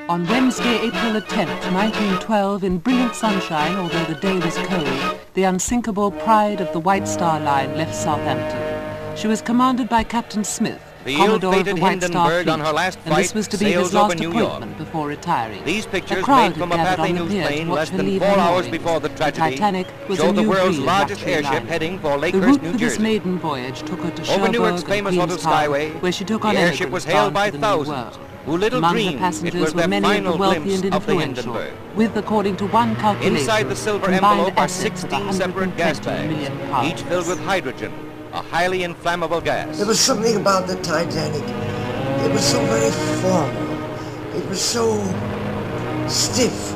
On Wednesday, April the 10th, 1912, in brilliant sunshine, although the day was cold, the unsinkable Pride of the White Star Line left Southampton. She was commanded by Captain Smith, Commodore of the White Star Fleet, and this was to be his last appointment before retiring. These pictures, made from a Pathé News plane less than 4 hours before the tragedy, show the world's largest airship heading for Lakehurst, New Jersey. This maiden voyage took her to Over Cherbourg Newark's famous and auto Queenstown, skyway, where she took the on airship was hailed by thousands, world. who little Among dreamed the passengers it was were their many of the final wealthy glimpse and of the influential, Hindenburg. with, according to one calculation, Inside the silver combined envelope are assets of 16 separate gas 120 million bags, pounds. each filled with hydrogen, a highly inflammable gas. There was something about the Titanic. It was so very formal. It was so stiff.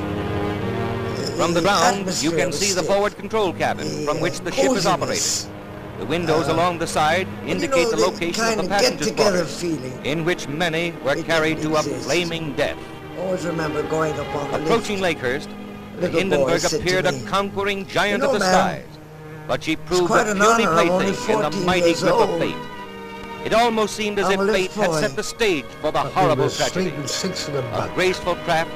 From the ground, you can see the forward control cabin from which the ship is operated. The windows along the side indicate the location of the passengers' quarters, in which many were carried to a flaming death. Always remember going up on the Approaching lift. Lakehurst, the Little Hindenburg boy said appeared to a me, conquering giant "You know, of the ma'am, skies, but she proved quite a an puny honor. I'm only plaything in the 14 mighty years grip of old. fate. It almost seemed as I'm if a little fate had boy. set the stage for the But horrible we were tragedy. sleeping 6 in a A bunk. graceful craft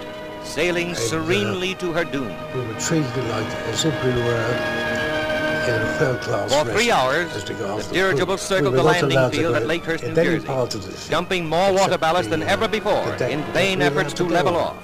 sailing serenely to her doom. We were treated like as if we were in a third-class For 3 hours, as to go off the dirigible crew. circled We the were not landing allowed to field go at Lakehurst, in New any Jersey, part of the ship, dumping more water except ballast than the, ever before the deck in that vain we were efforts allowed to to go level on. off.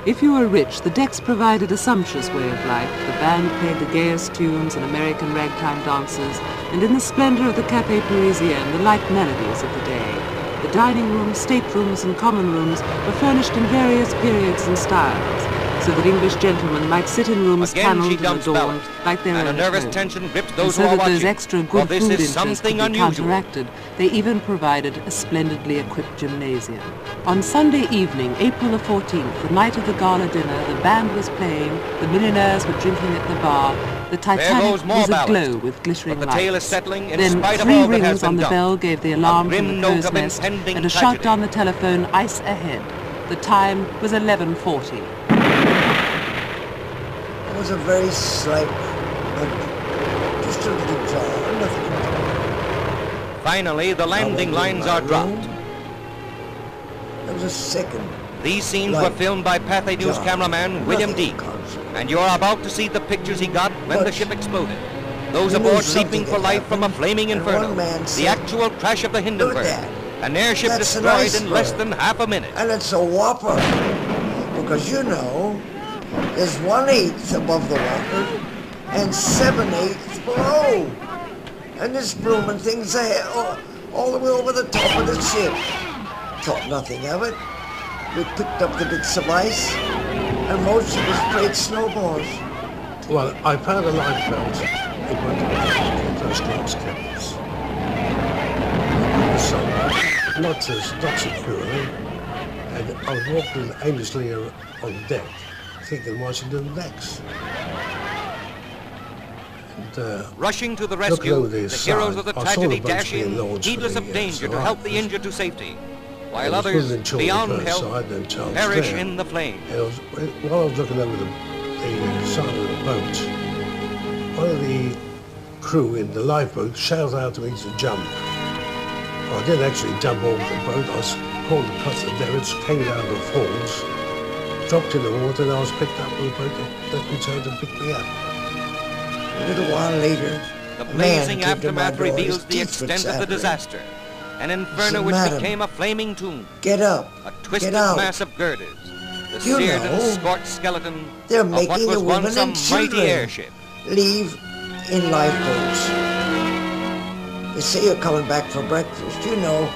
If you were rich, the decks provided a sumptuous way of life. The band played the gayest tunes and American ragtime dances, and in the splendor of the Café Parisien, the light melodies of the day. The dining rooms, staterooms, and common rooms were furnished in various periods and styles, so that English gentlemen might sit in rooms Again paneled she and dumps adorned ballast, like their and a own nervous home. tension grips And those so who are that those watching. extra For good this food is interests could something be unusual. counteracted, they even provided a splendidly equipped gymnasium. On Sunday evening, April the 14th, the night of the gala dinner, the band was playing, the millionaires were drinking at the bar, the Titanic goes more was ballast. aglow with glittering But the lights. tale is settling in Then spite of 3 all that has rings been on the done. bell gave the alarm grim from the note crow's of nest, impending and a tragedy. shout down the telephone, ice ahead. The time was 11:40. It was a very slight bump. Just a little jar, nothing. Finally, the landing I went in lines my are dropped. room. There was a second. These scenes Light. were filmed by Pathé News Jar. cameraman William Nothing Deek, constant. and you are about to see the pictures he got when the But ship exploded. Those we knew aboard something leaping for had life from a happened, flaming and inferno. one man The said, actual crash of the Hindenburg. that. An airship That's an destroyed in less iceberg. than half a minute. And it's a whopper. Because you know, there's 1/8 above the water and 7/8 below. And this blooming thing's all the way over the top of the ship. Thought nothing of it. We picked up the bits of ice, and most of us played snowballs. Well, I found a lifeboat in one of the first-class cabins. So, not securely, and I was walking aimlessly on deck, thinking, what should I do next? And, Rushing to the looking rescue, over the the heroes side, of the I saw tragedy the boats dash being in, launched heedless for of the, danger to so help the I was- injured to safety, I while was others, within Charlie beyond first, help, so I had no chance perish there. in the flames. And while I was looking over the side of the boat, one of the crew in the lifeboat shouted out to me to jump. Well, I didn't actually jump off the boat. I was called across the davits, came down the falls, dropped in the water, and I was picked up with a boat that returned and picked me up. A little while later, The a man blazing came to my aftermath door, his reveals the teeth were extent of the chattering. disaster. An inferno said, which "Madam, became a flaming tomb, Get up, a twisted get out. mass of girders, the You seared know, and scorched skeleton They're of what making was the once women a and mighty children airship. leave in lifeboats. They say you're coming back for breakfast. You know,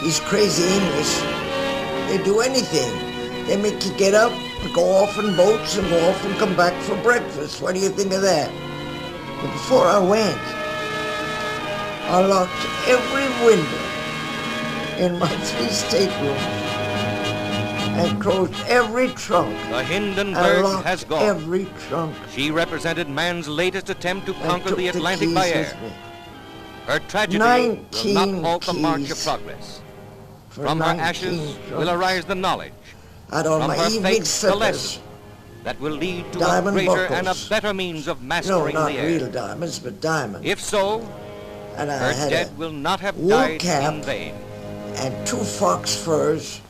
these crazy English, they do anything. They make you get up, go off in boats, and go off and come back for breakfast. What do you think of that? But before I went, I locked every window in my 3 staterooms and closed every trunk. The I Hindenburg locked has gone. every trunk. She represented man's latest attempt to and conquer took the Atlantic keys by with air. me. Her tragedy will not 19 halt the march of keys progress. For From her 19 ashes will trunks. arise the knowledge, I had on from my her evening fate the slippers. lesson that will lead to a Diamond greater and a buckles. better means of No, mastering not the air. real diamonds, but diamonds. If so, And I her had dead will not have wool died cap in vain. and 2 fox furs